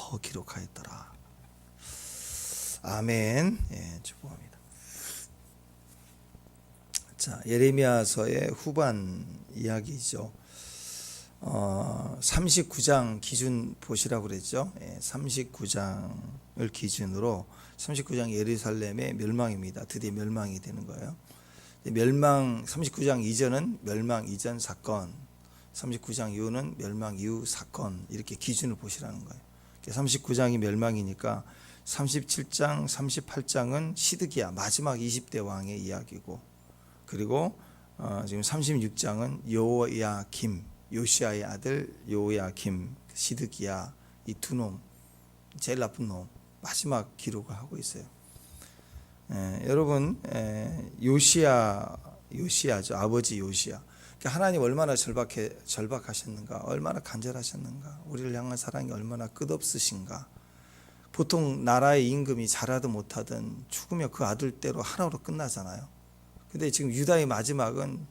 더 기록하였더라. 아멘. 예, 축복합니다. 자, 예레미야서의 후반 이야기죠. 39장 기준 보시라고 그랬죠. 39장을 기준으로 39장 예루살렘의 멸망입니다. 드디어 멸망이 되는 거예요. 39장 이전은 멸망 이전 사건, 39장 이후는 멸망 이후 사건, 이렇게 기준을 보시라는 거예요. 39장이 멸망이니까 37장, 38장은 시드기야, 마지막 20대 왕의 이야기고, 그리고 지금 36장은 여호야김, 요시아의 아들 여호야김, 시드기야, 이 두 놈, 제일 나쁜 놈, 마지막 기록을 하고 있어요. 여러분, 요시야죠. 아버지 요시야. 그러니까 하나님 얼마나 절박하셨는가, 얼마나 간절하셨는가, 우리를 향한 사랑이 얼마나 끝없으신가. 보통 나라의 임금이 잘하든 못하든 죽으면 그 아들대로 하나로 끝나잖아요. 근데 지금 유다의 마지막은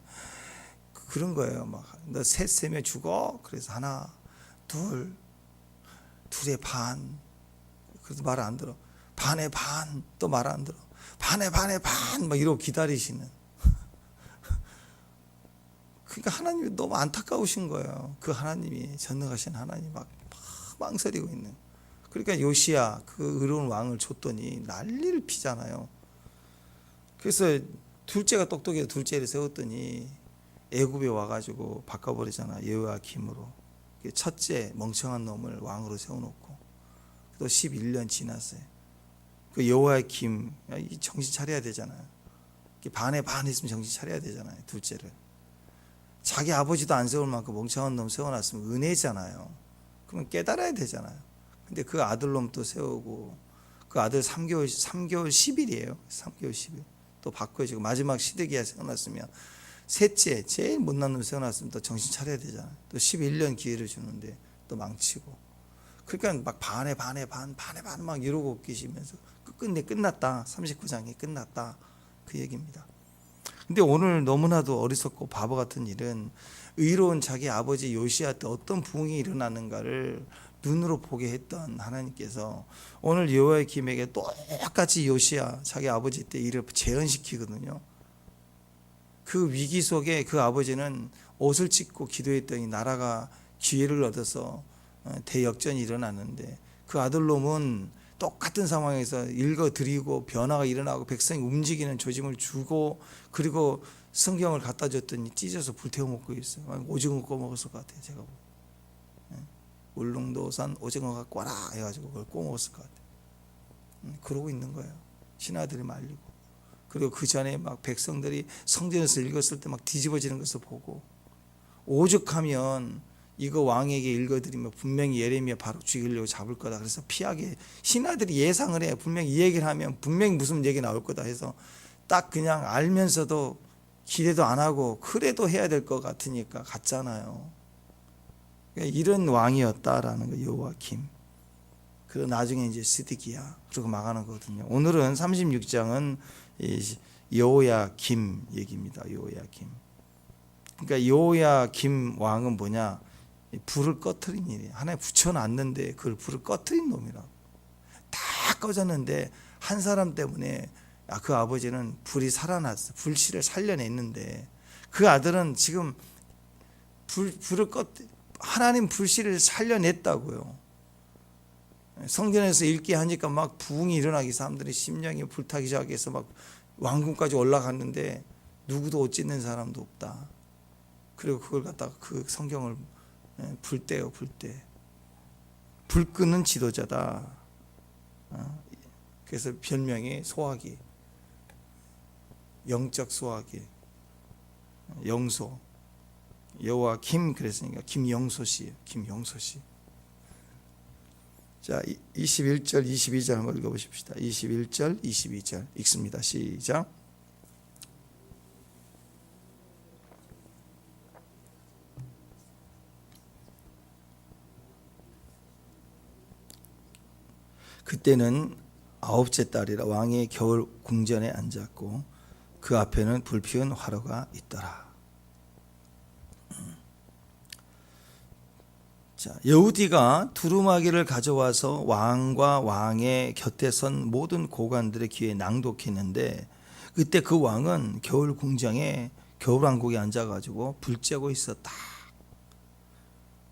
그런 거예요. 막 너 셋 세면 죽어. 그래서 하나, 둘의 반. 그래도 말 안 들어. 반의 반. 또 말 안 들어. 반의 반. 막 이러고 기다리시는. 그러니까 하나님이 너무 안타까우신 거예요. 그 하나님이, 전능하신 하나님 막 망설이고 있는. 그러니까 요시야, 그 의로운 왕을 줬더니 난리를 피잖아요. 그래서 둘째가 똑똑해서 둘째를 세웠더니 애굽에 와가지고 바꿔버리잖아. 여호야김으로. 첫째 멍청한 놈을 왕으로 세워놓고 또 11년 지났어요. 그 여호야김, 정신 차려야 되잖아요. 반에 반 했으면 정신 차려야 되잖아요. 둘째를. 자기 아버지도 안 세울 만큼 멍청한 놈 세워놨으면 은혜잖아요. 그러면 깨달아야 되잖아요. 근데 그 아들놈 또 세우고, 그 아들 3개월 10일이에요. 3개월 10일. 또 바꿔주고, 마지막 시드기야 세워놨으면, 셋째, 제일 못난 놈 세워놨으면 또 정신 차려야 되잖아요. 또 11년 기회를 주는데 또 망치고. 그러니까 막 반에 반 막 이러고 계시면서 끝내 끝났다. 39장이 끝났다. 그 얘기입니다. 근데 오늘 너무나도 어리석고 바보 같은 일은 의로운 자기 아버지 요시야 때 어떤 부흥이 일어나는가를 눈으로 보게 했던 하나님께서 오늘 여호야김에게 똑같이 요시야 자기 아버지 때 일을 재현시키거든요. 그 위기 속에 그 아버지는 옷을 찢고 기도했더니 나라가 기회를 얻어서 대역전이 일어났는데, 그 아들놈은 똑같은 상황에서 읽어드리고 변화가 일어나고 백성이 움직이는 조짐을 주고, 그리고 성경을 갖다 줬더니 찢어서 불태워 먹고 있어요. 오징어 구워 먹었을 것 같아요. 제가 보고. 울릉도산 오징어가 꽈라 해가지고 그걸 구워 먹었을 것 같아요. 그러고 있는 거예요. 신하들이 말리고. 그리고 그 전에 막 백성들이 성전에서 읽었을 때 막 뒤집어지는 것을 보고, 오죽하면 이거 왕에게 읽어드리면 분명히 예레미야 바로 죽이려고 잡을 거다. 그래서 피하게 신하들이 예상을 해. 분명히 이 얘기를 하면 분명히 무슨 얘기 나올 거다 해서 딱 그냥 알면서도 기대도 안 하고 그래도 해야 될 것 같으니까 갔잖아요. 그러니까 이런 왕이었다라는 거, 여호야김. 그리고 나중에 이제 시드기야. 그리고 망하는 거거든요. 오늘은 36장은 여호야김 얘기입니다. 여호야김. 그러니까 여호야김 왕은 뭐냐? 불을 꺼트린 일이에요. 하나에 붙여놨는데 그걸 불을 꺼트린 놈이라고. 다 꺼졌는데 한 사람 때문에 그 아버지는 불이 살아났어. 불씨를 살려냈는데 그 아들은 지금 하나님 불씨를 살려냈다고요. 성전에서 읽게 하니까 막 부흥이 일어나기, 사람들이 심령이 불타기 시작해서 막 왕궁까지 올라갔는데 누구도 옷 찢는 사람도 없다. 그리고 그걸 갖다가 그 성경을 불때요, 불때. 불 끄는 지도자다. 그래서 별명이 소화기, 영적 소화기, 영소. 여호야김 그랬으니까 김영소 씨예요. 김영소 씨. 자, 21절, 22절 한번 읽어보십시다. 21절, 22절 읽습니다. 시작. 그때는 아홉째 딸이라 왕의 겨울 궁전에 앉았고 그 앞에는 불피운 화로가 있더라. 자, 여우디가 두루마기를 가져와서 왕과 왕의 곁에 선 모든 고관들의 귀에 낭독했는데 그때 그 왕은 겨울 궁장에 겨울왕국에 앉아가지고 불 쬐고 있었다.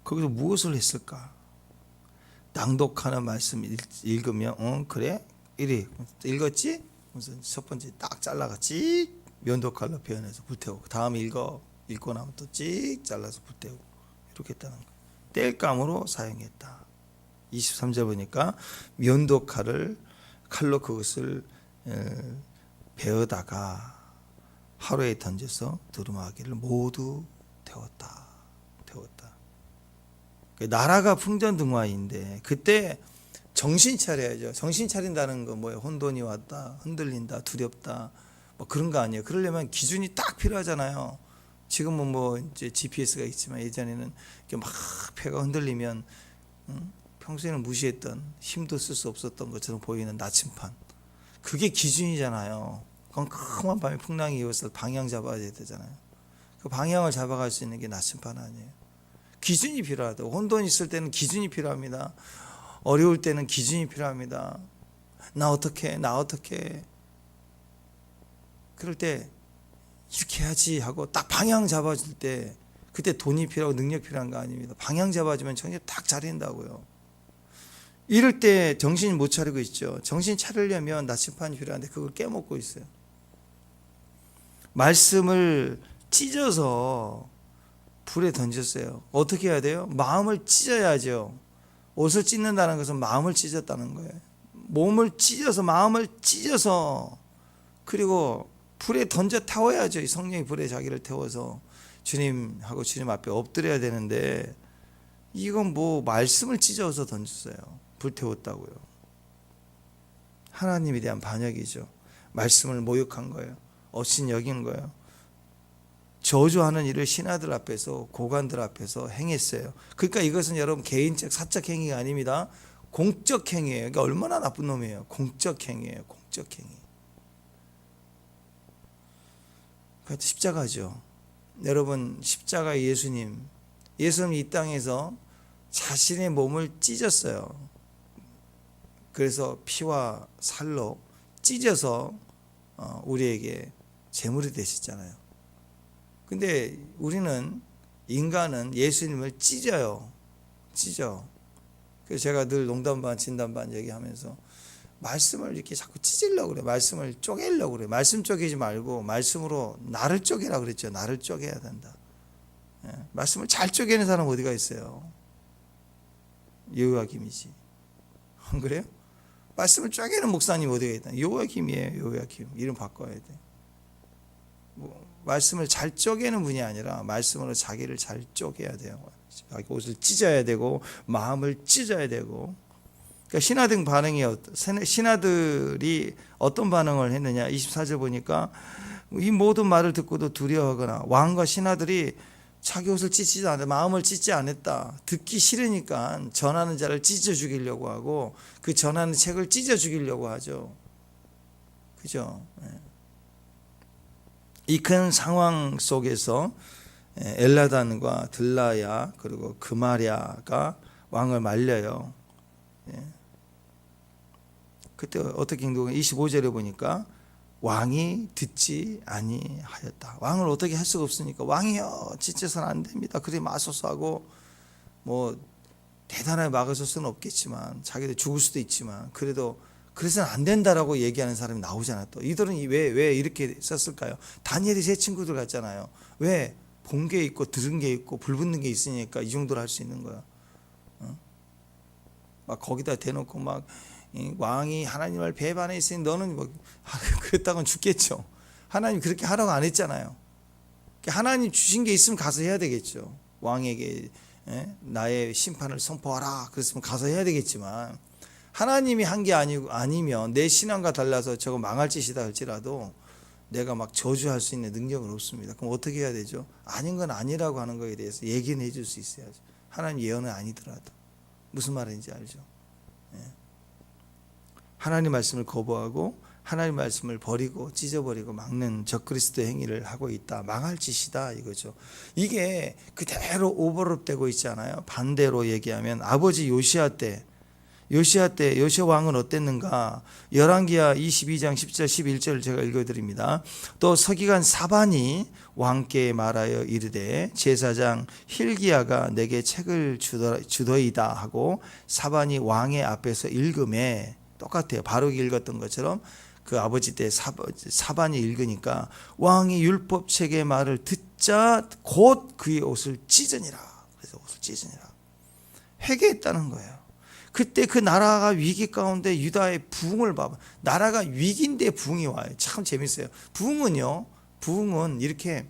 거기서 무엇을 했을까? 낭독하는 말씀 읽으면 그래? 이리 읽었지? 무슨 첫 번째 딱 잘라가 찍 면도칼로 베어내서 불태우고 다음 읽고 나면 또 찍 잘라서 불태우고 이렇게 했다는 거예요. 땔감으로 사용했다. 23절 보니까 면도칼을 칼로 그것을 베어다가 하루에 던져서 두루마기를 모두 태웠다. 나라가 풍전등화인데 그때 정신 차려야죠. 정신 차린다는 거 뭐예요? 혼돈이 왔다, 흔들린다, 두렵다, 뭐 그런 거 아니에요. 그러려면 기준이 딱 필요하잖아요. 지금은 뭐 이제 GPS가 있지만 예전에는 이렇게 막 배가 흔들리면 평소에는 무시했던 힘도 쓸 수 없었던 것처럼 보이는 나침판. 그게 기준이잖아요. 컴컴한 밤에 풍랑이 이어서 방향 잡아야 되잖아요. 그 방향을 잡아갈 수 있는 게 나침판 아니에요. 기준이 필요하다. 혼돈 있을 때는 기준이 필요합니다. 어려울 때는 기준이 필요합니다. 나 어떻게 그럴 때 이렇게 해야지 하고 딱 방향 잡아줄 때 그때 돈이 필요하고 능력 필요한 거 아닙니다. 방향 잡아주면 정신 딱 차린다고요. 이럴 때 정신 못 차리고 있죠. 정신 차리려면 나침판이 필요한데 그걸 깨먹고 있어요. 말씀을 찢어서 불에 던졌어요. 어떻게 해야 돼요? 마음을 찢어야죠. 옷을 찢는다는 것은 마음을 찢었다는 거예요. 몸을 찢어서 마음을 찢어서 그리고 불에 던져 태워야죠. 이 성령이 불에 자기를 태워서 주님하고 주님 앞에 엎드려야 되는데 이건 뭐 말씀을 찢어서 던졌어요. 불태웠다고요. 하나님에 대한 반역이죠. 말씀을 모욕한 거예요. 업신 여긴 거예요. 저주하는 일을 신하들 앞에서 고관들 앞에서 행했어요. 그러니까 이것은 여러분 개인적 사적 행위가 아닙니다. 공적 행위예요. 그러니까 얼마나 나쁜 놈이에요. 공적 행위예요. 공적 행위. 그것도 십자가죠. 여러분 십자가 예수님 이 땅에서 자신의 몸을 찢었어요. 그래서 피와 살로 찢어서 우리에게 제물이 되셨잖아요. 근데 우리는 인간은 예수님을 찢어요. 그래서 제가 늘 농담반 진담반 얘기하면서 말씀을 이렇게 자꾸 찢으려고 그래. 말씀을 쪼개려고 그래. 말씀 쪼개지 말고 말씀으로 나를 쪼개라 그랬죠. 나를 쪼개야 된다. 말씀을 잘 쪼개는 사람 어디가 있어요? 여호야김이지. 안 그래요? 말씀을 쪼개는 목사님 어디가 있다? 여호야김이에요. 여호야김. 이름 바꿔야 돼. 말씀을 잘 쪼개는 분이 아니라 말씀으로 자기를 잘 쪼개야 돼요. 자기 옷을 찢어야 되고 마음을 찢어야 되고. 그러니까 신하들이 어떤 반응을 했느냐? 24절 보니까 이 모든 말을 듣고도 두려워하거나 왕과 신하들이 자기 옷을 찢지 않았다. 마음을 찢지 않았다. 듣기 싫으니까 전하는 자를 찢어 죽이려고 하고 그 전하는 책을 찢어 죽이려고 하죠. 그죠? 이 큰 상황 속에서 엘라단과 들라야 그리고 그마랴가 왕을 말려요. 그때 어떻게 행동을 25절에 보니까 왕이 듣지 아니하였다. 왕을 어떻게 할 수가 없으니까 왕이여 찢어서는 안 됩니다. 그리 마소서 하고 뭐 대단하게 막아설 수는 없겠지만 자기들 죽을 수도 있지만 그래도 그래서는 안 된다라고 얘기하는 사람이 나오잖아요. 또 이들은 왜 이렇게 썼을까요? 다니엘이 세 친구들 같잖아요. 왜? 본 게 있고 들은 게 있고 불붙는 게 있으니까 이 정도로 할 수 있는 거야. 막 거기다 대놓고 막 왕이 하나님을 배반했으니 너는 뭐 그랬다고는 죽겠죠. 하나님 그렇게 하라고 안 했잖아요. 하나님 주신 게 있으면 가서 해야 되겠죠. 왕에게 나의 심판을 선포하라 그랬으면 가서 해야 되겠지만 하나님이 한 게 아니면 내 신앙과 달라서 저거 망할 짓이다 할지라도 내가 막 저주할 수 있는 능력은 없습니다. 그럼 어떻게 해야 되죠? 아닌 건 아니라고 하는 거에 대해서 얘기는 해줄 수 있어야죠. 하나님 예언은 아니더라도 무슨 말인지 알죠? 하나님 말씀을 거부하고 하나님 말씀을 버리고 찢어버리고 막는 적그리스도 행위를 하고 있다. 망할 짓이다 이거죠. 이게 그대로 오버랩되고 있잖아요. 반대로 얘기하면 아버지 요시야 때 요시야 왕은 어땠는가? 열왕기하 22장 10절 11절 제가 읽어드립니다. 또 서기관 사반이 왕께 말하여 이르되 제사장 힐기야가 내게 책을 주더이다 하고 사반이 왕의 앞에서 읽음에 똑같아요. 바룩이 읽었던 것처럼 그 아버지 때 사반이 읽으니까 왕이 율법책의 말을 듣자 곧 그의 옷을 찢으니라. 그래서 옷을 찢으니라. 회개했다는 거예요. 그때 그 나라가 위기 가운데 유다의 부흥을 봐봐. 나라가 위기인데 부흥이 와요. 참 재밌어요. 부흥은 이렇게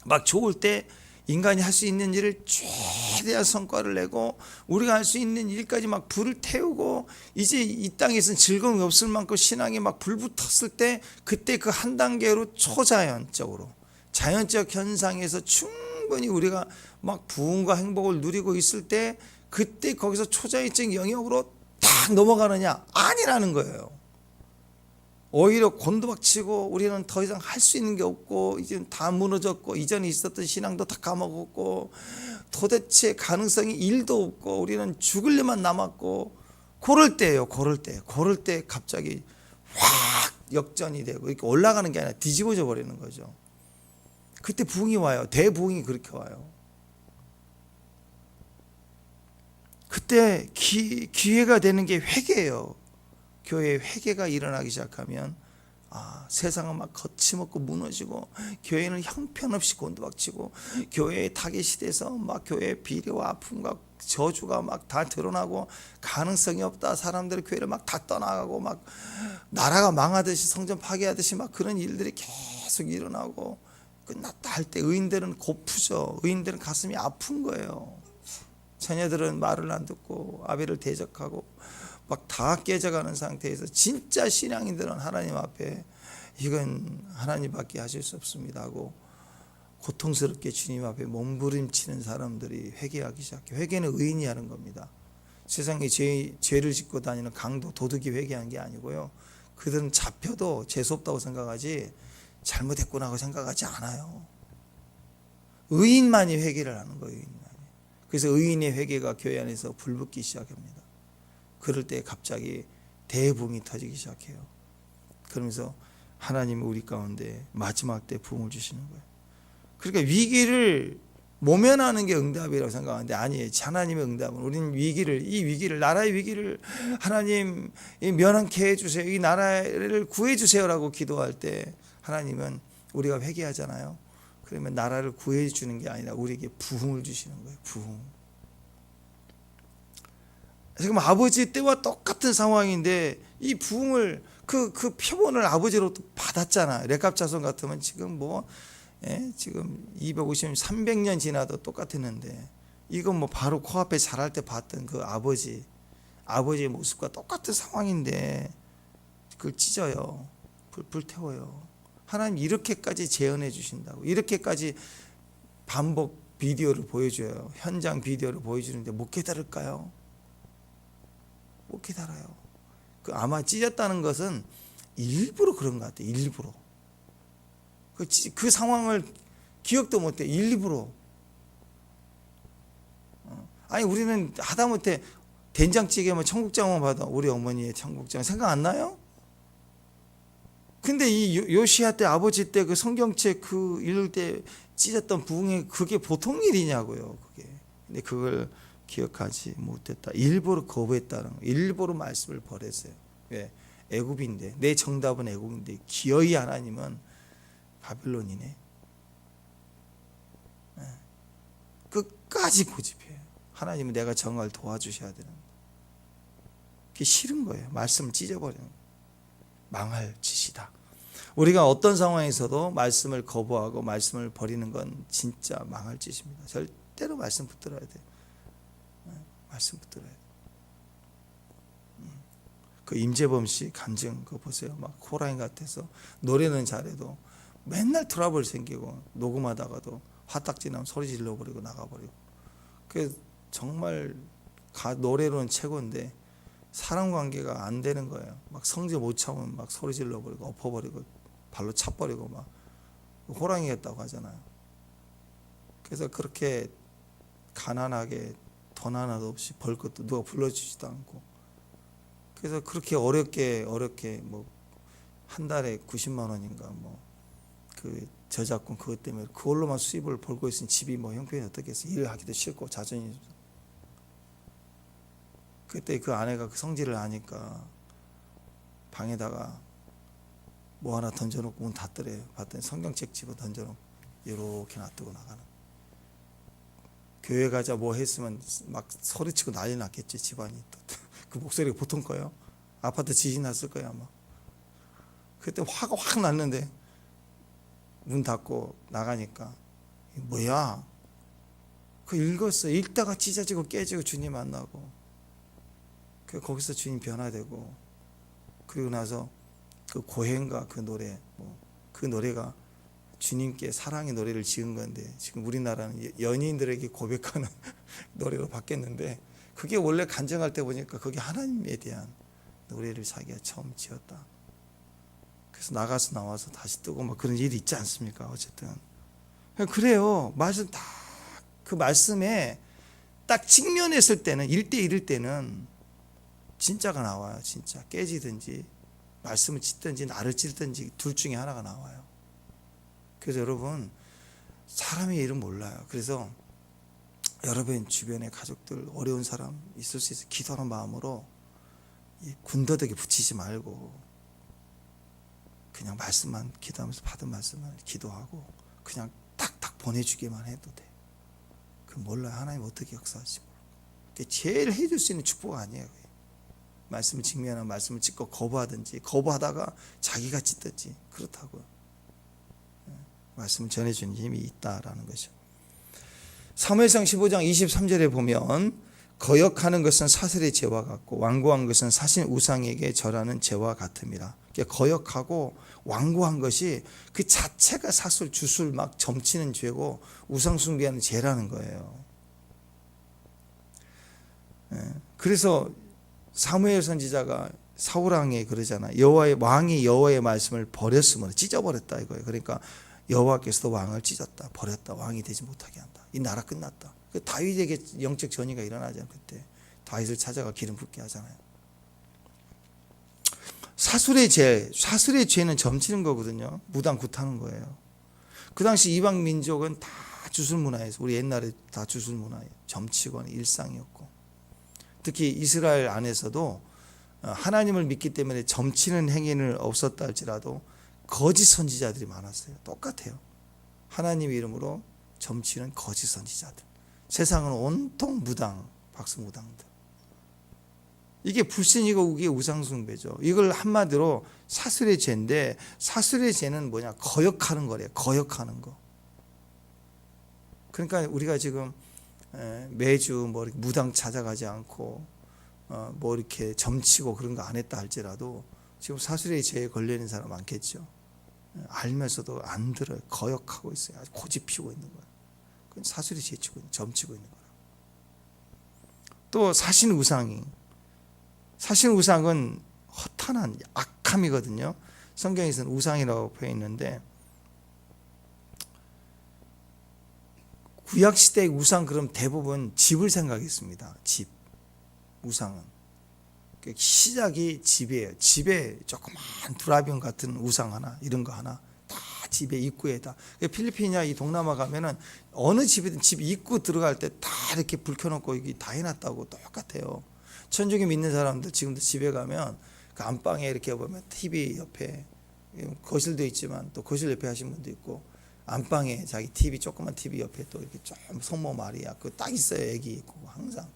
막 좋을 때 인간이 할 수 있는 일을 최대한 성과를 내고 우리가 할 수 있는 일까지 막 불을 태우고 이제 이 땅에서는 즐거움이 없을 만큼 신앙이 막 불붙었을 때 그때 그 한 단계로 초자연적으로 자연적 현상에서 충분히 우리가 막 부흥과 행복을 누리고 있을 때 그때 거기서 초자연적 영역으로 딱 넘어가느냐? 아니라는 거예요. 오히려 곤두박치고 우리는 더 이상 할 수 있는 게 없고 이제 다 무너졌고 이전에 있었던 신앙도 다 까먹었고 도대체 가능성이 1도 없고 우리는 죽을 일만 남았고 그럴 때예요. 그럴 때 갑자기 확 역전이 되고 이렇게 올라가는 게 아니라 뒤집어져 버리는 거죠. 그때 부흥이 와요. 대부흥이 그렇게 와요. 그때 기회가 되는 게 회개예요. 교회에 회개가 일어나기 시작하면 세상은 막 거침없고 무너지고 교회는 형편없이 곤두박치고 교회의 타겟이 돼서 막 교회의 비리와 아픔과 저주가 막 다 드러나고 가능성이 없다. 사람들이 교회를 막 다 떠나가고 막 나라가 망하듯이 성전 파괴하듯이 막 그런 일들이 계속 일어나고 끝났다 할 때 의인들은 고프죠. 의인들은 가슴이 아픈 거예요. 자녀들은 말을 안 듣고 아비를 대적하고 막 다 깨져가는 상태에서 진짜 신앙인들은 하나님 앞에 이건 하나님밖에 하실 수 없습니다 하고 고통스럽게 주님 앞에 몸부림치는 사람들이 회개하기 시작해요. 회개는 의인이 하는 겁니다. 세상에 죄를 짓고 다니는 강도 도둑이 회개한 게 아니고요. 그들은 잡혀도 재수없다고 생각하지 잘못했구나 하고 생각하지 않아요. 의인만이 회개를 하는 거예요. 그래서 의인의 회개가 교회 안에서 불붙기 시작합니다. 그럴 때 갑자기 대부흥이 터지기 시작해요. 그러면서 하나님이 우리 가운데 마지막 때 부흥을 주시는 거예요. 그러니까 위기를 모면하는 게 응답이라고 생각하는데 아니에요. 하나님의 응답은 우리는 이 위기를 나라의 위기를 하나님 면하게 해주세요. 이 나라를 구해주세요라고 기도할 때 하나님은 우리가 회개하잖아요. 그러면 나라를 구해주는 게 아니라 우리에게 부흥을 주시는 거예요. 부흥. 지금 아버지 때와 똑같은 상황인데 이 부흥을 그 표본을 아버지로부터 받았잖아. 렉갑 자손 같으면 지금 지금 250년 300년 지나도 똑같았는데 이건 바로 코앞에 자랄 때 봤던 그 아버지의 모습과 똑같은 상황인데 그걸 찢어요. 불태워요. 하나님 이렇게까지 재현해 주신다고 이렇게까지 반복 비디오를 보여줘요. 현장 비디오를 보여주는데 못 깨달을까요? 못 깨달아요. 아마 찢었다는 것은 일부러 그런 것 같아요. 일부러 그 상황을 기억도 못해. 일부러. 아니 우리는 하다못해 된장찌개면 청국장만 봐도 우리 어머니의 청국장 생각 안 나요? 근데 이 요시야 때 아버지 때 그 성경책 그 읽을 때 찢었던 부흥이 그게 보통 일이냐고요. 그게. 근데 그걸 기억하지 못했다. 일부러 거부했다는 거. 일부러 말씀을 버렸어요. 왜? 애굽인데 내 정답은 애굽인데 기어이 하나님은 바빌론이네. 끝까지 고집해요. 하나님은 내가 정말 도와주셔야 되는. 그게 싫은 거예요. 말씀을 찢어버리는 거예요. 망할 짓이다. 우리가 어떤 상황에서도 말씀을 거부하고 말씀을 버리는 건 진짜 망할 짓입니다. 절대로 말씀 붙들어야 돼요. 말씀 붙들어야 돼요. 그 임재범 씨 간증 그거 보세요. 막 호랑이 같아서 노래는 잘해도 맨날 트러블 생기고 녹음하다가도 화딱지 나면 소리 질러버리고 나가버리고. 그 정말 노래로는 최고인데 사람 관계가 안 되는 거예요. 막 성질 못 참으면 막 소리 질러버리고 엎어버리고 발로 차버리고 막 호랑이겠다고 하잖아요. 그래서 그렇게 가난하게 돈 하나도 없이 벌 것도 누가 불러주지도 않고, 그래서 그렇게 어렵게 뭐 한 달에 90만 원인가 뭐 그 저작권 그것 때문에 그걸로만 수입을 벌고 있으니 집이 뭐 형편이 어떻겠어. 일을 하기도 싫고 자존이. 그때 그 아내가 그 성질을 아니까 방에다가 뭐 하나 던져놓고 문 닫더래요. 봤더니 성경책 집어 던져놓고 이렇게 놔두고 나가는. 교회 가자 뭐 했으면 막 소리치고 난리 났겠지. 집안이 그 목소리가 보통 거예요. 아파트 지진 났을 거야 아마. 그때 화가 확 났는데 문 닫고 나가니까 뭐야? 그 읽었어. 읽다가 찢어지고 깨지고 주님 만나고, 그 거기서 주님 변화되고, 그리고 나서 그 고행과 그 노래, 뭐 그 노래가 주님께 사랑의 노래를 지은 건데 지금 우리나라는 연예인들에게 고백하는 노래로 바뀌었는데, 그게 원래 간증할 때 보니까 그게 하나님에 대한 노래를 자기가 처음 지었다. 그래서 나와서 다시 뜨고 막 그런 일이 있지 않습니까? 어쨌든 그래요. 말씀 딱 그 말씀에 딱 직면했을 때는 1대1일 때는 진짜가 나와요. 진짜 깨지든지 말씀을 찢든지 나를 찢든지 둘 중에 하나가 나와요. 그래서 여러분, 사람의 일은 몰라요. 그래서 여러분 주변에 가족들 어려운 사람 있을 수 있어요. 기도하는 마음으로 군더더기 붙이지 말고 그냥 말씀만 기도하면서 받은 말씀을 기도하고 그냥 탁탁 보내주기만 해도 돼. 그 몰라요. 하나님 어떻게 역사할지 몰라요. 그게 제일 해줄 수 있는 축복 아니에요. 말씀을 직면하면 말씀을 찢고 거부하든지, 거부하다가 자기가 찢든지 그렇다고요. 말씀을 전해주는 힘이 있다라는 거죠. 사무엘상 15장 23절에 보면 거역하는 것은 사슬의 죄와 같고 완고한 것은 사신 우상에게 절하는 죄와 같음이라. 거역하고 완고한 것이 그 자체가 사슬 주술 막 점치는 죄고 우상 숭배하는 죄라는 거예요. 그래서 사무엘 선지자가 사울 왕에 그러잖아. 여호와의 왕이 여호와의 말씀을 버렸으므로 찢어버렸다 이거예요. 그러니까 여호와께서도 왕을 찢었다, 버렸다, 왕이 되지 못하게 한다. 이 나라 끝났다. 다윗에게 영적 전이가 일어나잖아요. 그때 다윗을 찾아가 기름 붓게 하잖아요. 사술의 죄는 점치는 거거든요. 무당 굿하는 거예요. 그 당시 이방 민족은 다 주술 문화에서, 우리 옛날에 다 주술 문화예요. 점치고는 일상이었고, 특히 이스라엘 안에서도 하나님을 믿기 때문에 점치는 행위는 없었다 할지라도 거짓 선지자들이 많았어요. 똑같아요. 하나님 이름으로 점치는 거짓 선지자들. 세상은 온통 무당, 박수무당들. 이게 불신이고 이게 우상숭배죠. 이걸 한마디로 사슬의 죄인데, 사슬의 죄는 뭐냐? 거역하는 거래요. 거역하는 거. 그러니까 우리가 지금 매주 뭐 무당 찾아가지 않고 뭐 이렇게 점치고 그런 거 안 했다 할지라도 지금 사슬의 죄에 걸리는 사람 많겠죠. 알면서도 안 들어요. 거역하고 있어요. 아주 고집 피우고 있는 거예요. 그건 사슬의 죄 치고 점치고 있는 거예요. 또 사신 우상은 허탄한 악함이거든요. 성경에서는 우상이라고 표현해 있는데, 구약시대의 우상 그럼 대부분 집을 생각했습니다. 집, 우상은. 시작이 집이에요. 집에 조그만 드라비온 같은 우상 하나, 이런 거 하나, 다 집의 입구에다. 필리핀이나 이 동남아 가면은 어느 집이든 집 입구 들어갈 때 다 이렇게 불 켜놓고 이게 다 해놨다고 똑같아요. 천주교 믿는 사람들 지금도 집에 가면 그 안방에 이렇게 보면 TV 옆에, 거실도 있지만 또 거실 옆에 하신 분도 있고, 안방에 자기 TV, 조그만 TV 옆에 또 이렇게 좀 성모 마리아 그거 딱 있어요. 애기 있고 항상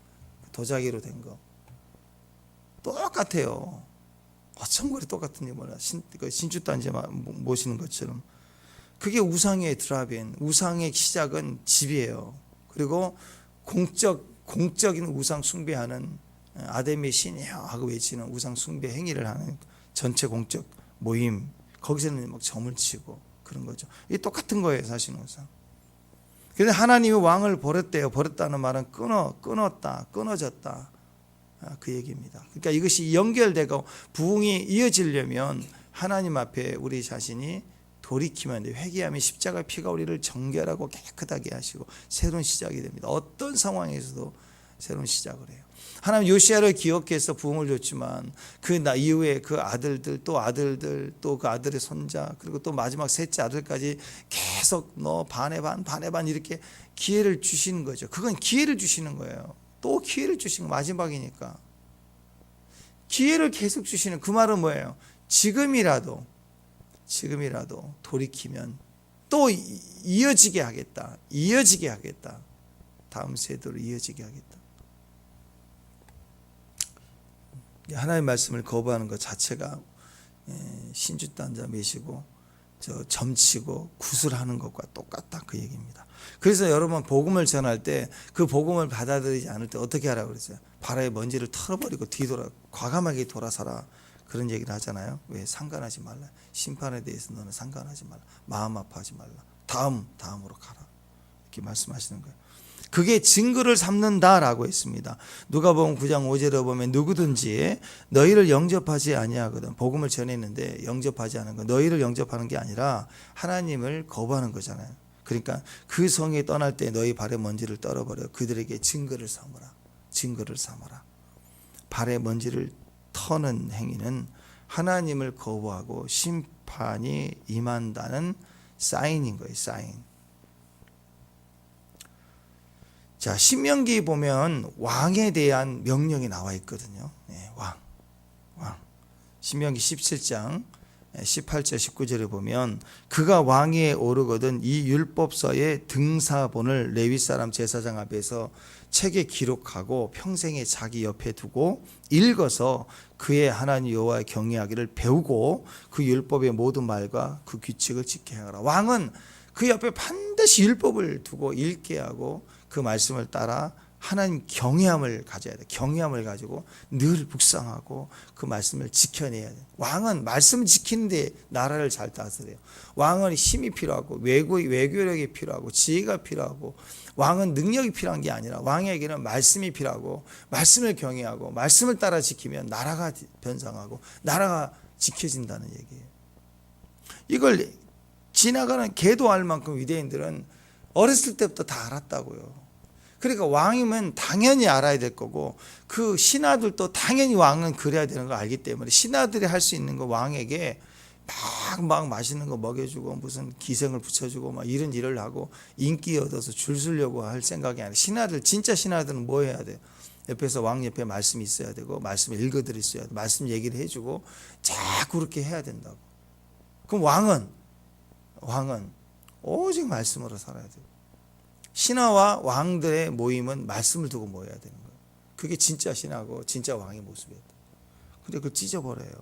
도자기로 된 거 똑같아요. 어천거리 똑같은 게 뭐냐, 신주단지 모시는 것처럼. 그게 우상의 드라비엔, 우상의 시작은 집이에요. 그리고 공적인 우상 숭배하는 아데미 신이야 하고 외치는 우상 숭배 행위를 하는 전체 공적 모임, 거기서는 막 점을 치고 그런 거죠. 이게 똑같은 거예요, 사실은 우상. 그래서 하나님이 왕을 버렸대요. 버렸다는 말은 끊었다, 끊어졌다. 그 얘기입니다. 그러니까 이것이 연결되고 부흥이 이어지려면 하나님 앞에 우리 자신이 돌이키면 돼. 회개하면 십자가 피가 우리를 정결하고 깨끗하게 하시고 새로운 시작이 됩니다. 어떤 상황에서도 새로운 시작을 해요. 하나님 요시야를 기억해서 부흥을 줬지만 그 이후에 그 아들들 또 그 아들의 손자 그리고 또 마지막 셋째 아들까지 계속 너 반에 반 이렇게 기회를 주시는 거죠. 그건 기회를 주시는 거예요. 또 기회를 주시는 거 마지막이니까 기회를 계속 주시는 그 말은 뭐예요? 지금이라도 돌이키면 또 이어지게 하겠다. 다음 세대로 이어지게 하겠다. 하나님의 말씀을 거부하는 것 자체가 신주단자 매시고 점치고 구술하는 것과 똑같다 그 얘기입니다. 그래서 여러분 복음을 전할 때 그 복음을 받아들이지 않을 때 어떻게 하라고 그랬어요? 바다의 먼지를 털어버리고 과감하게 돌아서라 그런 얘기를 하잖아요. 왜? 상관하지 말라. 심판에 대해서 너는 상관하지 말라. 마음 아파하지 말라. 다음으로 가라 이렇게 말씀하시는 거예요. 그게 증거를 삼는다라고 했습니다. 누가복음 9장 5절에 보면 누구든지 너희를 영접하지 아니하거든. 복음을 전했는데 영접하지 않은 거. 너희를 영접하는 게 아니라 하나님을 거부하는 거잖아요. 그러니까 그 성에 떠날 때 너희 발의 먼지를 떨어버려 그들에게 증거를 삼아라. 발의 먼지를 터는 행위는 하나님을 거부하고 심판이 임한다는 사인인 거예요. 사인. 자, 신명기 보면 왕에 대한 명령이 나와 있거든요. 왕. 신명기 17장 18절 19절에 보면 그가 왕위에 오르거든 이 율법서의 등사본을 레위 사람 제사장 앞에서 책에 기록하고 평생에 자기 옆에 두고 읽어서 그의 하나님 여호와의 경외하기를 배우고 그 율법의 모든 말과 그 규칙을 지켜 행하라. 왕은 그 옆에 반드시 율법을 두고 읽게 하고 그 말씀을 따라 하나님 경외함을 가져야 돼. 경외함을 가지고 늘 묵상하고 그 말씀을 지켜내야 돼. 왕은 말씀을 지키는데 나라를 잘 다스려요. 왕은 힘이 필요하고 외교력이 필요하고 지혜가 필요하고 왕은 능력이 필요한 게 아니라 왕에게는 말씀이 필요하고 말씀을 경외하고 말씀을 따라 지키면 나라가 변상하고 나라가 지켜진다는 얘기예요. 이걸 지나가는 개도 알 만큼 유대인들은 어렸을 때부터 다 알았다고요. 그러니까 왕이면 당연히 알아야 될 거고 그 신하들도 당연히 왕은 그래야 되는 걸 알기 때문에 신하들이 할 수 있는 거 왕에게 막 맛있는 거 먹여주고 무슨 기생을 붙여주고 막 이런 일을 하고 인기 얻어서 줄 서려고 할 생각이 아니라 진짜 신하들은 뭐 해야 돼요? 옆에서 왕 옆에 말씀이 있어야 되고 말씀을 읽어드릴 수 있어야 돼. 말씀 얘기를 해주고 자꾸 그렇게 해야 된다고. 그럼 왕은 오직 말씀으로 살아야 돼요. 신하와 왕들의 모임은 말씀을 두고 모여야 되는 거예요. 그게 진짜 신하고 진짜 왕의 모습이었다. 근데 그걸 찢어버려요.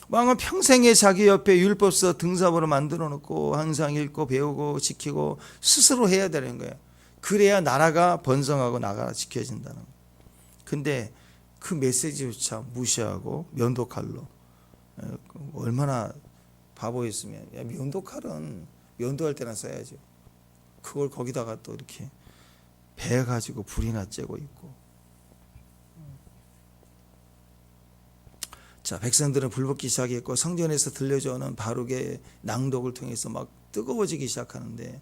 왕은 평생에 자기 옆에 율법서 등사본을 만들어 놓고 항상 읽고 배우고 지키고 스스로 해야 되는 거예요. 그래야 나라가 번성하고 나라가 지켜진다는 거예요. 근데 그 메시지조차 무시하고 면도칼로 얼마나 바보였으면 면도칼은 면도할 때나 써야죠. 그걸 거기다가 또 이렇게 배 가지고 불이나 쬐고 있고. 자, 백성들은 불붙기 시작했고 성전에서 들려져 오는 바룩의 낭독을 통해서 막 뜨거워지기 시작하는데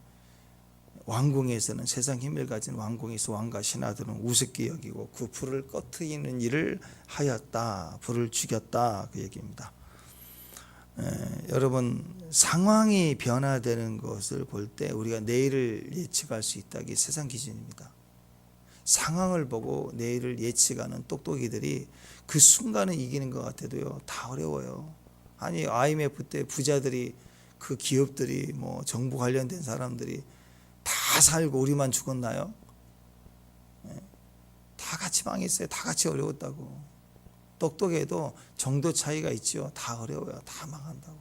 왕궁에서는 세상 힘을 가진 왕궁에서 왕과 신하들은 우습게 여기고 그 불을 꺼트리는 일을 하였다. 불을 죽였다. 그 얘기입니다. 여러분 상황이 변화되는 것을 볼 때 우리가 내일을 예측할 수 있다는 게 세상 기준입니다. 상황을 보고 내일을 예측하는 똑똑이들이 그 순간은 이기는 것 같아도요 다 어려워요. 아니 IMF 때 부자들이 그 기업들이 뭐 정부 관련된 사람들이 다 살고 우리만 죽었나요? 다 같이 망했어요. 다 같이 어려웠다고. 똑똑해도 정도 차이가 있죠. 다 어려워요. 다 망한다고.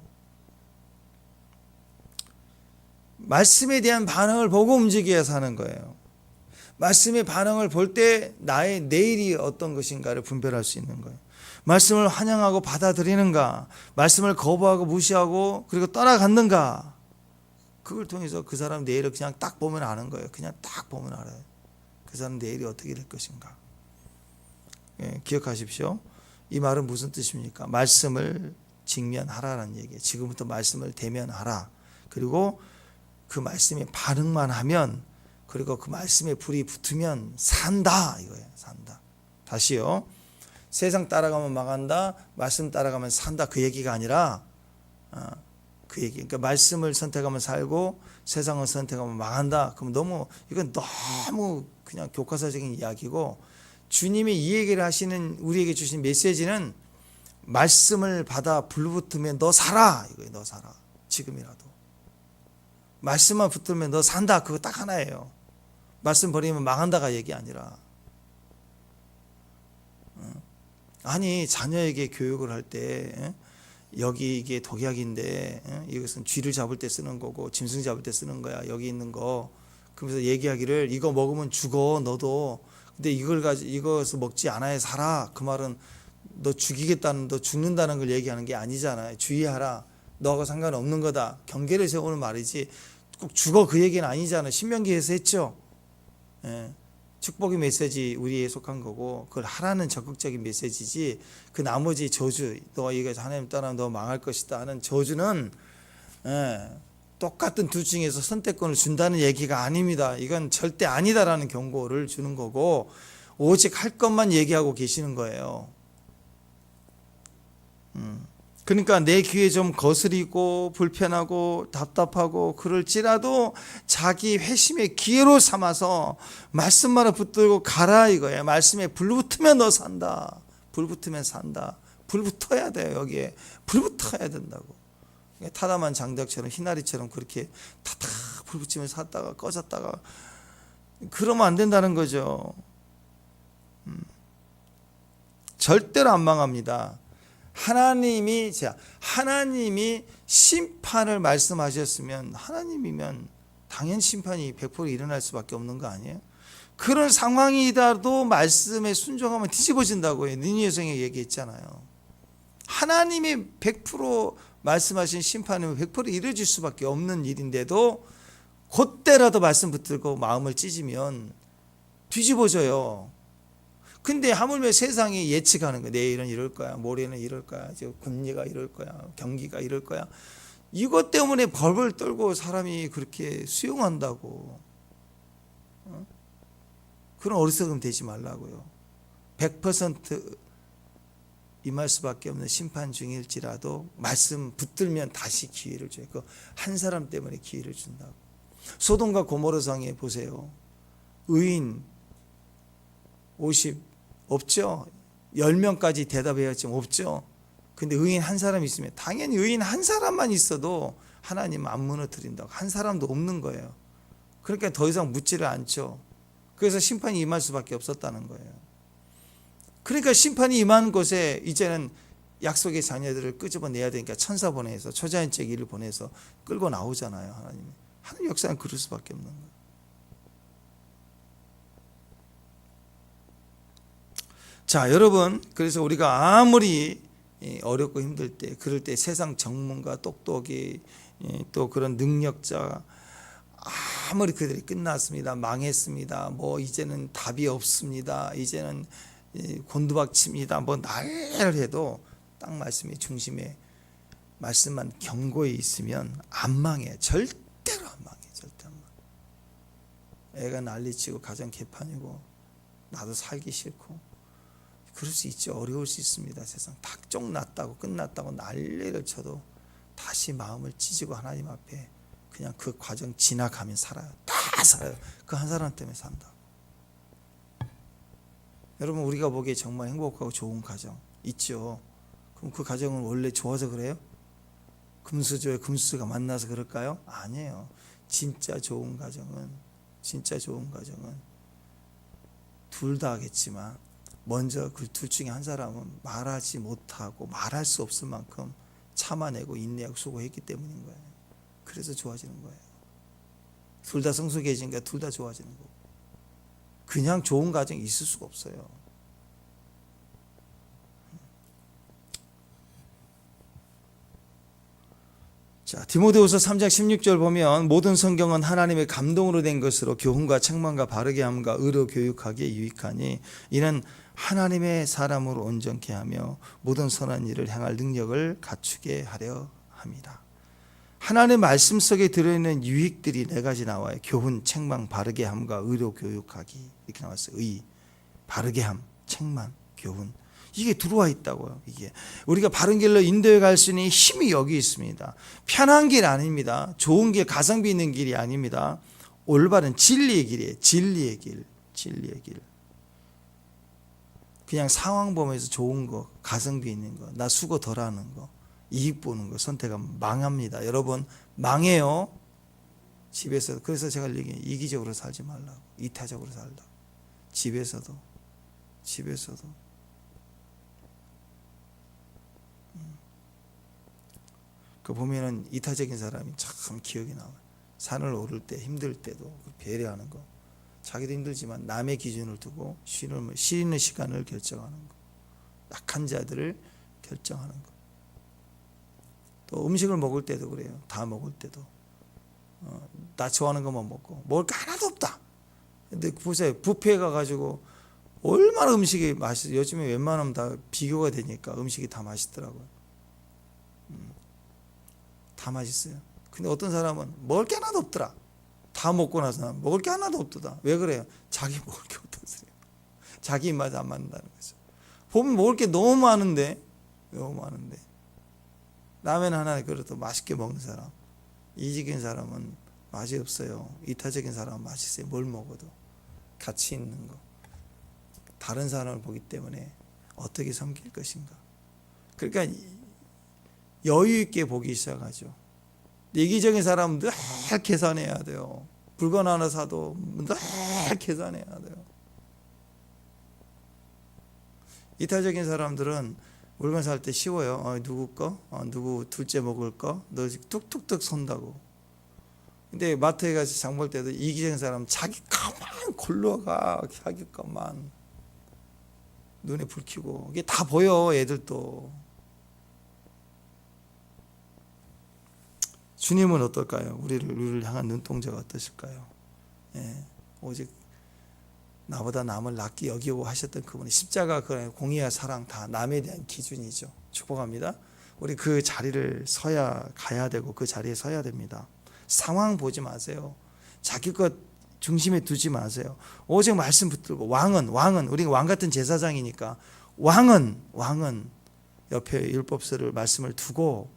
말씀에 대한 반응을 보고 움직여야 사는 거예요. 말씀의 반응을 볼 때 나의 내일이 어떤 것인가를 분별할 수 있는 거예요. 말씀을 환영하고 받아들이는가, 말씀을 거부하고 무시하고 그리고 떠나갔는가, 그걸 통해서 그 사람 내일을 그냥 딱 보면 아는 거예요. 그냥 딱 보면 알아요. 그 사람 내일이 어떻게 될 것인가. 예, 기억하십시오. 이 말은 무슨 뜻입니까? 말씀을 직면하라는 얘기예요. 지금부터 말씀을 대면하라. 그리고 그 말씀에 반응만 하면, 그리고 그 말씀에 불이 붙으면 산다 이거예요. 산다. 다시요. 세상 따라가면 망한다, 말씀 따라가면 산다, 그 얘기가 아니라 그 얘기. 그러니까 말씀을 선택하면 살고 세상을 선택하면 망한다. 그럼 이건 너무 그냥 교과서적인 이야기고, 주님이 이 얘기를 하시는, 우리에게 주신 메시지는 말씀을 받아 불붙으면 너 살아 이거예요. 너 살아. 지금이라도 말씀만 붙들면 너 산다. 그거 딱 하나예요. 말씀 버리면 망한다가 얘기 아니라. 아니, 자녀에게 교육을 할 때 여기 이게 독약인데 이것은 쥐를 잡을 때 쓰는 거고 짐승 잡을 때 쓰는 거야, 여기 있는 거. 그러면서 얘기하기를 이거 먹으면 죽어 너도. 근데 이것을 먹지 않아야 살아. 그 말은 너 죽는다는 걸 얘기하는 게 아니잖아요. 주의하라. 너하고 상관없는 거다. 경계를 세우는 말이지 꼭 죽어 그 얘기는 아니잖아요. 신명기에서 했죠. 예. 축복의 메시지 우리에 속한 거고, 그걸 하라는 적극적인 메시지지, 그 나머지 저주, 너 이거 하나님 떠나면 너 망할 것이다 하는 저주는 똑같은 둘 중에서 선택권을 준다는 얘기가 아닙니다. 이건 절대 아니다라는 경고를 주는 거고, 오직 할 것만 얘기하고 계시는 거예요. 그러니까 내 귀에 좀 거스리고 불편하고 답답하고 그럴지라도 자기 회심의 기회로 삼아서 말씀만을 붙들고 가라 이거예요. 말씀에 불 붙으면 너 산다. 불 붙으면 산다. 불 붙어야 돼요. 여기에 불 붙어야 된다고. 타다만 장작처럼 희나리처럼 그렇게 타닥 불 붙이면 샀다가 꺼졌다가 그러면 안 된다는 거죠. 절대로 안 망합니다. 하나님이 심판을 말씀하셨으면, 하나님이면 당연 심판이 100% 일어날 수밖에 없는 거 아니에요? 그런 상황이라도 말씀에 순종하면 뒤집어진다고요. 니느웨 성에 얘기했잖아요. 하나님이 100% 말씀하신 심판은 100% 이루어질 수밖에 없는 일인데도 그때라도 말씀 붙들고 마음을 찢으면 뒤집어져요. 근데 하물며 세상이 예측하는 거야. 내일은 이럴 거야, 모레는 이럴 거야, 금리가 이럴 거야, 경기가 이럴 거야. 이것 때문에 벌벌 떨고 사람이 그렇게 수용한다고. 그런 어리석음 되지 말라고요. 100% 임할 수밖에 없는 심판 중일지라도 말씀 붙들면 다시 기회를 줘요. 그 한 사람 때문에 기회를 준다고. 소돔과 고모라 성에 보세요. 의인 50 없죠. 10명까지 대답해야지 없죠. 근데 의인 한 사람 있으면, 당연히 의인 한 사람만 있어도 하나님 안 무너뜨린다고. 한 사람도 없는 거예요. 그러니까 더 이상 묻지를 않죠. 그래서 심판이 임할 수밖에 없었다는 거예요. 그러니까 심판이 임한 곳에 이제는 약속의 자녀들을 끄집어내야 되니까 천사 보내서, 초자연적 일을 보내서 끌고 나오잖아요. 하나님 역사는 그럴 수밖에 없는 거예요. 자, 여러분, 그래서 우리가 아무리 어렵고 힘들 때, 그럴 때 세상 전문가, 똑똑이, 또 그런 능력자, 아무리 그들이 끝났습니다, 망했습니다, 뭐 이제는 답이 없습니다, 이제는 곤두박칩니다, 뭐 날을 해도 딱 말씀의 중심에 말씀만 견고히 있으면 안 망해. 절대로 안 망해. 절대 안 망해. 애가 난리치고 가정 개판이고 나도 살기 싫고 그럴 수 있죠. 어려울 수 있습니다. 세상 탁종 났다고 끝났다고 난리를 쳐도 다시 마음을 찢고 하나님 앞에 그냥 그 과정 지나가면 살아요. 다 살아요. 그 한 사람 때문에 산다. 여러분, 우리가 보기에 정말 행복하고 좋은 가정 있죠. 그럼 그 가정은 원래 좋아서 그래요? 금수저에 금수가 만나서 그럴까요? 아니에요. 진짜 좋은 가정은 둘 다 하겠지만 먼저 그 둘 중에 한 사람은 말하지 못하고 말할 수 없을 만큼 참아내고 인내하고 수고했기 때문인 거예요. 그래서 좋아지는 거예요. 둘 다 성숙해지니까 둘 다 좋아지는 거고. 그냥 좋은 가정이 있을 수가 없어요. 자, 디모데후서 3장 16절 보면 모든 성경은 하나님의 감동으로 된 것으로 교훈과 책망과 바르게 함과 의로 교육하기에 유익하니 이는 하나님의 사람으로 온전케 하며 모든 선한 일을 행할 능력을 갖추게 하려 합니다. 하나님의 말씀 속에 들어있는 유익들이 네 가지 나와요. 교훈, 책망, 바르게 함과 의로 교육하기 이렇게 나왔어요. 의, 바르게 함, 책망, 교훈 이게 들어와 있다고요. 이게 우리가 바른 길로 인도해 갈 수 있는 힘이 여기 있습니다. 편한 길 아닙니다. 좋은 길, 가성비 있는 길이 아닙니다. 올바른 진리의 길이에요. 진리의 길, 진리의 길. 그냥 상황 보면서 좋은 거, 가성비 있는 거, 나 수고 덜하는 거, 이익 보는 거 선택하면 망합니다. 여러분 망해요. 집에서도. 그래서 제가 얘기해요. 이기적으로 살지 말라고. 이타적으로 살라고. 집에서도. 그 보면은 이타적인 사람이 참 기억이 나와요. 산을 오를 때 힘들 때도 배려하는 거. 자기도 힘들지만 남의 기준을 두고 쉬는 시간을 결정하는 거. 약한 자들을 결정하는 거. 또 음식을 먹을 때도 그래요. 다 먹을 때도 나 좋아하는 것만 먹고 먹을 거 하나도 없다. 근데 보세요. 뷔페에 가가지고 얼마나 음식이 맛있어요. 요즘에 웬만하면 다 비교가 되니까 음식이 다 맛있더라고요. 다 맛있어요. 근데 어떤 사람은 먹을 게 하나도 없더라. 다 먹고 나서 먹을 게 하나도 없더라. 왜 그래요? 자기 먹을 게 없어서 그래요. 자기 입맛에 안 맞는다는 거죠. 보면 먹을 게 너무 많은데 라면 하나에 그래도 맛있게 먹는 사람, 이기적인 사람은 맛이 없어요. 이타적인 사람은 맛있어요. 뭘 먹어도 가치 있는 거. 다른 사람을 보기 때문에 어떻게 섬길 것인가. 그러니까 여유 있게 보기 시작하죠. 이기적인 사람은 늘 계산해야 돼요. 물건 하나 사도 늘 계산해야 돼요. 이타적인 사람들은 물건 살 때 쉬워요. 누구 거? 누구 둘째 먹을 거? 너 툭툭툭 손다고. 근데 마트에 가서 장 볼 때도 이기적인 사람은 자기 것만 골라가. 자기 것만. 눈에 불 켜고. 이게 다 보여, 애들도. 주님은 어떨까요? 우리를 향한 눈동자가 어떠실까요? 예, 오직 나보다 남을 낫게 여기고 하셨던 그분이 십자가 그 공의와 사랑 다 남에 대한 기준이죠. 축복합니다. 우리 그 자리를 가야 되고 그 자리에 서야 됩니다. 상황 보지 마세요. 자기 것 중심에 두지 마세요. 오직 말씀 붙들고 왕은 우리가 왕 같은 제사장이니까 왕은 옆에 율법서를 말씀을 두고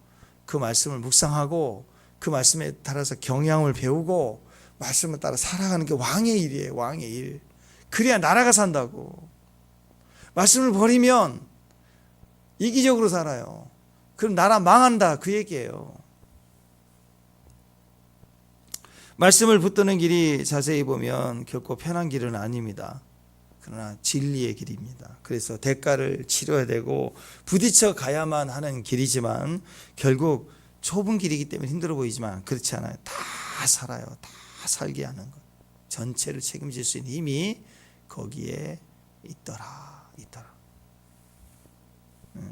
그 말씀을 묵상하고 그 말씀에 따라서 경향을 배우고 말씀을 따라 살아가는 게 왕의 일이에요. 왕의 일. 그래야 나라가 산다고. 말씀을 버리면 이기적으로 살아요. 그럼 나라 망한다 그 얘기예요. 말씀을 붙드는 길이 자세히 보면 결코 편한 길은 아닙니다. 그러나 진리의 길입니다. 그래서 대가를 치러야 되고 부딪혀 가야만 하는 길이지만 결국 좁은 길이기 때문에 힘들어 보이지만 그렇지 않아요. 다 살아요. 다 살게 하는 것. 전체를 책임질 수 있는 힘이 거기에 있더라.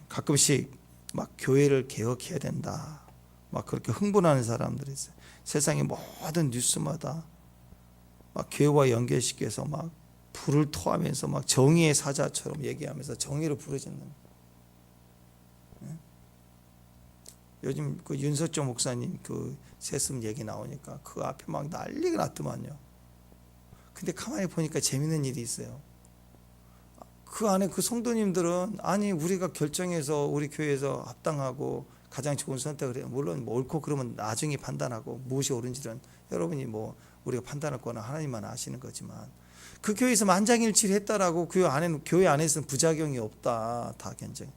가끔씩 막 교회를 개혁해야 된다. 막 그렇게 흥분하는 사람들이 있어요. 세상의 모든 뉴스마다 막 교회와 연결시켜서 막 불을 토하면서 막 정의의 사자처럼 얘기하면서 정의를 부르짖는. 요즘 그 윤석조 목사님 그 세습 얘기 나오니까 그 앞에 막 난리가 났더만요. 근데 가만히 보니까 재밌는 일이 있어요. 그 안에 그 성도님들은 아니 우리가 결정해서 우리 교회에서 합당하고 가장 좋은 선택을 해요. 물론 뭐 옳고 그러면 나중에 판단하고 무엇이 옳은지는 여러분이 뭐 우리가 판단할 거나 하나님만 아시는 거지만 그 교회에서 만장일치를 했다라고 그 안에는 교회 안에서는 부작용이 없다 다 견정.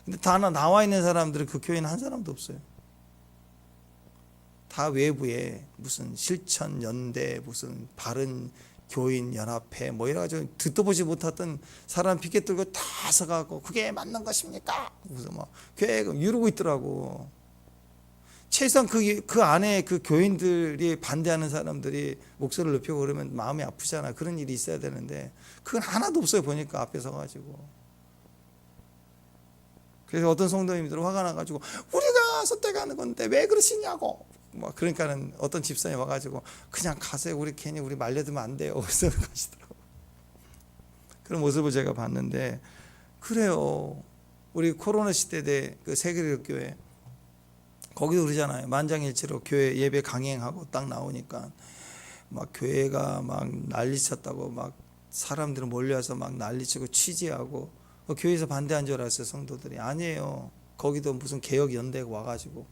근데 다 나와 있는 사람들은 그 교회는 한 사람도 없어요. 다 외부에 무슨 실천 연대 무슨 바른 교인 연합회 뭐 여러 가지 듣도 보지 못했던 사람 피켓 들고 다 서가고 그게 맞는 것입니까? 무슨 막 교회 이러고 있더라고. 최소한 그 안에 그 교인들이 반대하는 사람들이 목소리를 높이고 그러면 마음이 아프잖아. 그런 일이 있어야 되는데 그건 하나도 없어요. 보니까 앞에 서가지고. 그래서 어떤 성도님들은 화가 나가지고 우리가 선택하는 건데 왜 그러시냐고. 뭐 그러니까는 어떤 집사님 와가지고 그냥 가세요. 우리 괜히 우리 말려두면 안 돼요. 그래서 가시더라고. 그런 모습을 제가 봤는데 그래요. 우리 코로나 시대 때 그 세계교회 거기도 그러잖아요. 만장일치로 교회 예배 강행하고 딱 나오니까 막 교회가 막 난리쳤다고 막 사람들은 몰려와서 막 난리치고 취재하고 교회에서 반대한 줄 알았어요. 성도들이. 아니에요. 거기도 무슨 개혁 연대가 와가지고.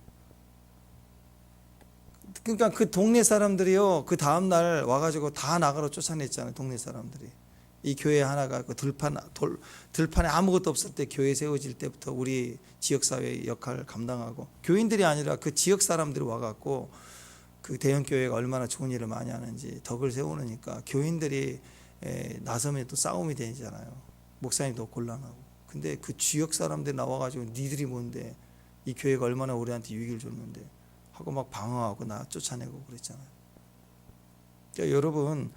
그러니까 그 동네 사람들이요, 그 다음날 와가지고 다 나가로 쫓아냈잖아요. 동네 사람들이. 이 교회 하나가 그 들판에 아무것도 없을 때 교회 세워질 때부터 우리 지역사회 역할을 감당하고, 교인들이 아니라 그 지역 사람들이 와갖고 그 대형교회가 얼마나 좋은 일을 많이 하는지 덕을 세우니까 교인들이 나서면 또 싸움이 되잖아요. 목사님도 곤란하고. 근데 그 지역 사람들이 나와가지고 니들이 뭔데, 이 교회가 얼마나 우리한테 유익을 줬는데 하고 막 방어하고 나 쫓아내고 그랬잖아요. 그러니까 여러분,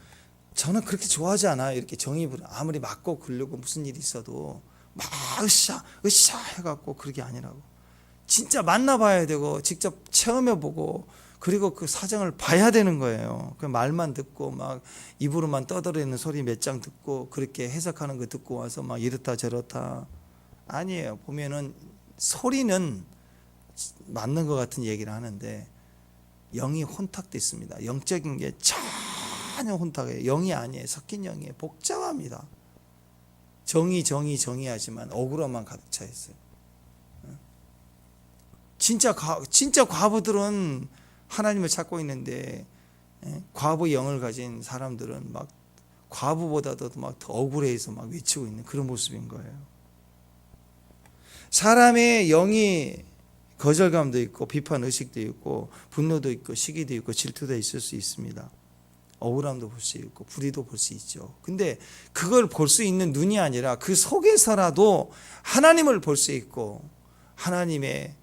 저는 그렇게 좋아하지 않아요. 이렇게 정의를 아무리 맞고 굴려고 무슨 일이 있어도 막 으쌰 해갖고 그런 게 아니라고. 진짜 만나봐야 되고 직접 체험해보고 그리고 그 사정을 봐야 되는 거예요. 그 말만 듣고 막 입으로만 떠들어내는 소리 몇 장 듣고 그렇게 해석하는 거 듣고 와서 막 이렇다 저렇다 아니에요. 보면은 소리는 맞는 것 같은 얘기를 하는데 영이 혼탁돼 있습니다. 영적인 게 전혀 혼탁해요. 영이 아니에요. 섞인 영이에요. 복잡합니다. 정의하지만 억울함만 가득 차 있어요. 진짜 과부들은 하나님을 찾고 있는데 과부 영을 가진 사람들은 막 과부보다도 막 더 억울해서 막 외치고 있는 그런 모습인 거예요. 사람의 영이 거절감도 있고 비판 의식도 있고 분노도 있고 시기도 있고 질투도 있을 수 있습니다. 억울함도 볼 수 있고 불의도 볼 수 있죠. 근데 그걸 볼 수 있는 눈이 아니라 그 속에서라도 하나님을 볼 수 있고 하나님의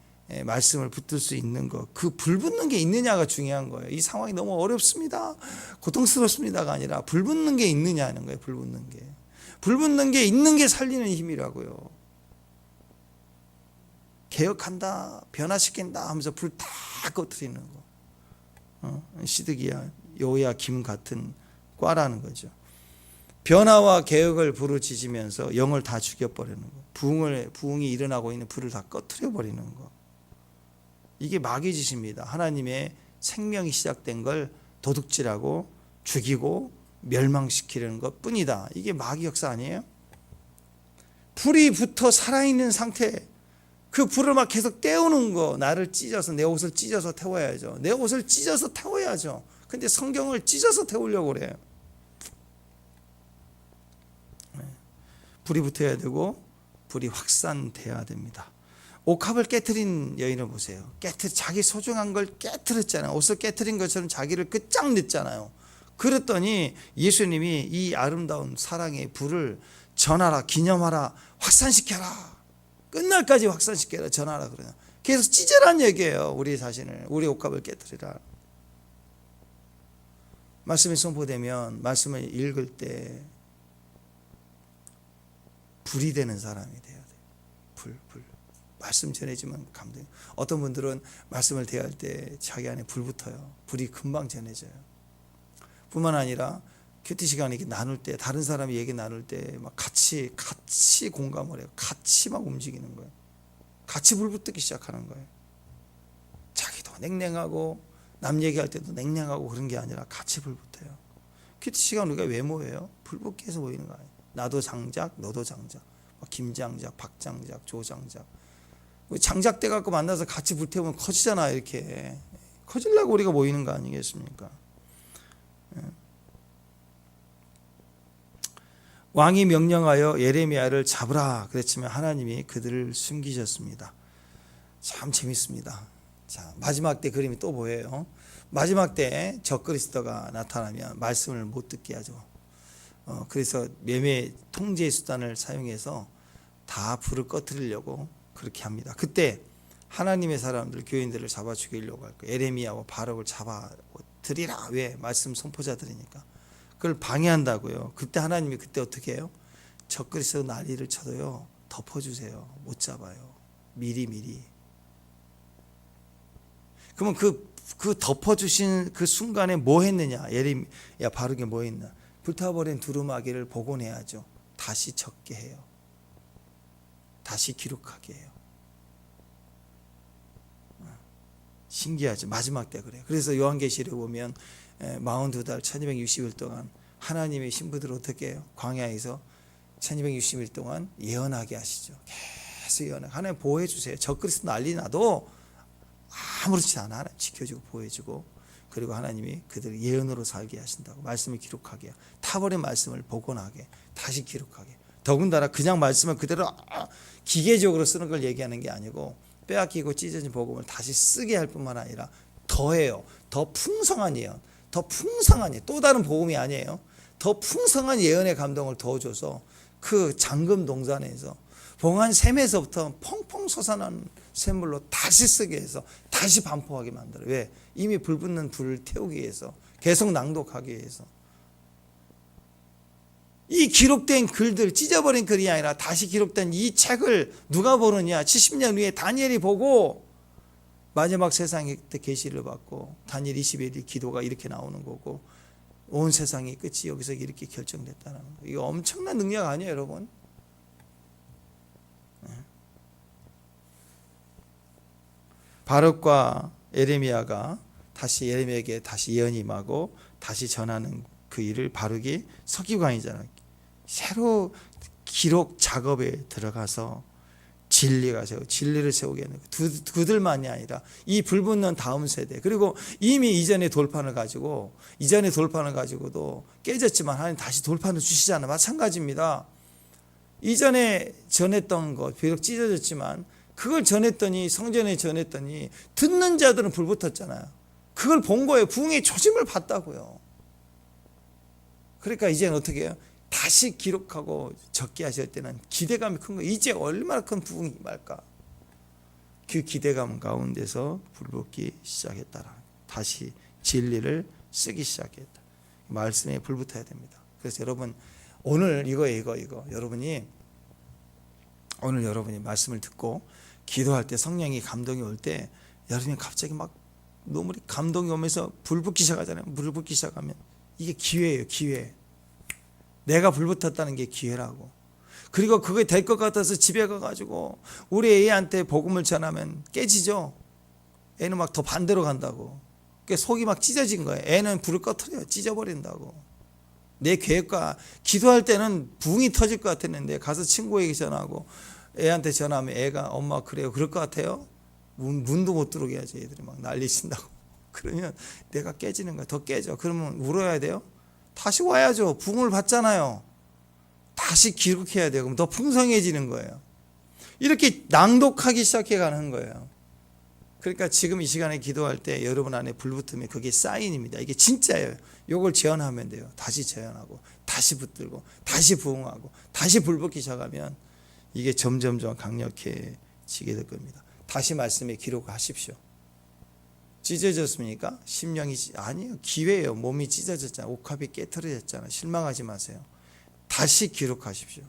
말씀을 붙들 수 있는 것, 그 불붙는 게 있느냐가 중요한 거예요. 이 상황이 너무 어렵습니다, 고통스럽습니다가 아니라 불붙는 게 있느냐는 거예요. 불붙는 게 있는 게 살리는 힘이라고요. 개혁한다, 변화시킨다 하면서 불 다 꺼뜨리는 거. 시드기야, 요야, 김 같은 과라는 거죠. 변화와 개혁을 부르짖으면서 영을 다 죽여버리는 거. 부흥이 일어나고 있는 불을 다 꺼뜨려버리는 거. 이게 마귀 짓입니다. 하나님의 생명이 시작된 걸 도둑질하고 죽이고 멸망시키려는 것 뿐이다. 이게 마귀 역사 아니에요? 불이 붙어 살아있는 상태, 그 불을 막 계속 때우는 거. 나를 찢어서, 내 옷을 찢어서 태워야죠. 내 옷을 찢어서 태워야죠. 근데 성경을 찢어서 태우려고 그래요. 불이 붙어야 되고 불이 확산돼야 됩니다. 옥합을 깨트린 여인을 보세요. 자기 소중한 걸 깨트렸잖아요. 옷을 깨트린 것처럼 자기를 끝장냈잖아요. 그랬더니 예수님이 이 아름다운 사랑의 불을 전하라, 기념하라, 확산시켜라. 끝날까지 확산시켜라, 전하라 그래요. 계속 찢으라는 얘기예요. 우리 자신을, 우리 옥합을 깨트리라. 말씀이 선포되면 말씀을 읽을 때 불이 되는 사람이 돼야 돼요. 불. 말씀 전해지면 감동. 어떤 분들은 말씀을 대할 때 자기 안에 불 붙어요. 불이 금방 전해져요. 뿐만 아니라 큐티 시간에 이렇게 나눌 때, 다른 사람이 얘기 나눌 때 막 같이 공감을 해요. 같이 막 움직이는 거예요. 같이 불 붙기 시작하는 거예요. 자기도 냉랭하고 남 얘기할 때도 냉랭하고 그런 게 아니라 같이 불 붙어요. 큐티 시간 우리가 왜 모여요? 불 붙기 위해서 모이는 거예요. 나도 장작, 너도 장작. 김장작, 박장작, 조장작. 장작대 갖고 만나서 같이 불태우면 커지잖아. 이렇게 커지려고 우리가 모이는 거 아니겠습니까? 왕이 명령하여 예레미야를 잡으라 그랬지만 하나님이 그들을 숨기셨습니다. 참 재밌습니다. 자, 마지막 때 그림이 또 보여요. 마지막 때 적그리스도가 나타나면 말씀을 못 듣게 하죠. 그래서 매매 통제 수단을 사용해서 다 불을 꺼뜨리려고 그렇게 합니다. 그때 하나님의 사람들, 교인들을 잡아 죽이려고 할 거예요. 예레미야와 바룩을 잡아 들이라. 왜? 말씀 선포자들이니까. 그걸 방해한다고요. 그때 하나님이 그때 어떻게 해요? 적그리스도 난리를 쳐도요, 덮어주세요. 못 잡아요. 미리. 그러면 그 덮어주신 그 순간에 뭐 했느냐? 예레미야 바룩이 뭐 했나? 불타버린 두루마기를 복원해야죠. 다시 적게 해요. 다시 기록하게 해요. 신기하죠. 마지막 때 그래요. 그래서 요한계시를 보면 42달 1260일 동안 하나님의 신부들을 어떻게 해요? 광야에서 1260일 동안 예언하게 하시죠. 계속 예언하게. 하나님 보호해 주세요. 적그리스도 난리 나도 아무렇지 않아. 하나님 지켜주고 보호해주고, 그리고 하나님이 그들을 예언으로 살게 하신다고. 말씀을 기록하게, 타버린 말씀을 복원하게, 다시 기록하게. 더군다나 그냥 말씀을 그대로 기계적으로 쓰는 걸 얘기하는 게 아니고, 빼앗기고 찢어진 복음을 다시 쓰게 할 뿐만 아니라 더해요. 더 풍성한 예언, 더 풍성한 예언, 또 다른 복음이 아니에요. 더 풍성한 예언의 감동을 더 줘서 그 잠금 동산에서 봉한 샘에서부터 펑펑 솟아나는 샘물로 다시 쓰게 해서 다시 반포하게 만들어요. 왜? 이미 불붙는 불을 태우기 위해서, 계속 낭독하기 위해서. 이 기록된 글들, 찢어버린 글이 아니라 다시 기록된 이 책을 누가 보느냐? 70년 후에 다니엘이 보고 마지막 세상에 때 계시를 받고, 다니엘 21일 기도가 이렇게 나오는 거고, 온 세상의 끝이 여기서 이렇게 결정됐다는 거. 이거 엄청난 능력 아니에요, 여러분? 바룩과 예레미야가 다시 예레미야에게 다시 예언이 임하고 다시 전하는 그 일을 바룩이 서기관이잖아요. 새로 기록 작업에 들어가서 진리를 세우게 하는 거예요. 그들만이 아니라 이 불붙는 다음 세대, 그리고 이미 이전의 돌판을 가지고도 깨졌지만 하나님 다시 돌판을 주시잖아요. 마찬가지입니다. 이전에 전했던 것 비록 찢어졌지만 그걸 전했더니, 성전에 전했더니 듣는 자들은 불붙었잖아요. 그걸 본 거예요. 부흥의 초심을 봤다고요. 그러니까 이제는 어떻게 해요? 다시 기록하고 적게 하실 때는 기대감이 큰 거예요. 이제 얼마나 큰 부흥이 임할까. 그 기대감 가운데서 불붙기 시작했다라. 다시 진리를 쓰기 시작했다. 말씀에 불붙어야 됩니다. 그래서 여러분 오늘 이거 여러분이 말씀을 듣고 기도할 때 성령이 감동이 올 때 여러분이 갑자기 막 너무 감동이 오면서 불붙기 시작하잖아요. 불붙기 시작하면 이게 기회예요. 기회. 내가 불붙었다는 게 기회라고. 그리고 그게 될 것 같아서 집에 가가지고 우리 애한테 복음을 전하면 깨지죠. 애는 막 더 반대로 간다고. 그러니까 속이 막 찢어진 거예요. 애는 불을 꺼트려요. 찢어버린다고. 내 계획과 기도할 때는 붕이 터질 것 같았는데 가서 친구에게 전하고 애한테 전하면 애가 엄마 그래요. 그럴 것 같아요. 문도 못 들어오게 하지. 애들이 막 난리 친다고. 그러면 내가 깨지는 거야. 더 깨져. 그러면 울어야 돼요. 다시 와야죠. 붕을 받잖아요. 다시 기록해야 돼요. 그럼 더 풍성해지는 거예요. 이렇게 낭독하기 시작해 가는 거예요. 그러니까 지금 이 시간에 기도할 때 여러분 안에 불붙으면 그게 사인입니다. 이게 진짜예요. 이걸 재현하면 돼요. 다시 재현하고 다시 붙들고 다시 부흥하고 다시 불붙기 시작하면 이게 점점점 강력해지게 될 겁니다. 다시 말씀에 기록하십시오. 찢어졌습니까? 심령이 아니에요. 기회예요. 몸이 찢어졌잖아요. 옥합이 깨트려졌잖아요. 실망하지 마세요. 다시 기록하십시오.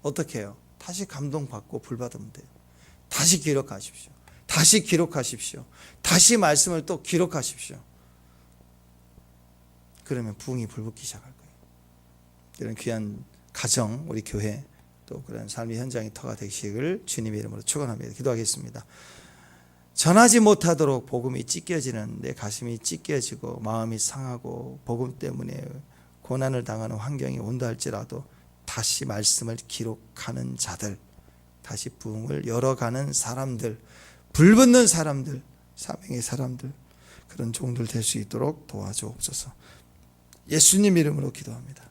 어떻게 해요? 다시 감동받고 불받으면 돼요. 다시 기록하십시오. 다시 기록하십시오. 다시 말씀을 또 기록하십시오. 그러면 부흥이 불붙기 시작할 거예요. 이런 귀한 가정, 우리 교회 또 그런 삶의 현장의 터가 되시기를 주님의 이름으로 축원합니다. 기도하겠습니다. 전하지 못하도록 복음이 찢겨지는, 내 가슴이 찢겨지고 마음이 상하고 복음 때문에 고난을 당하는 환경이 온다 할지라도 다시 말씀을 기록하는 자들, 다시 부흥을 열어가는 사람들, 불붙는 사람들, 사명의 사람들, 그런 종들 될 수 있도록 도와주옵소서. 예수님 이름으로 기도합니다.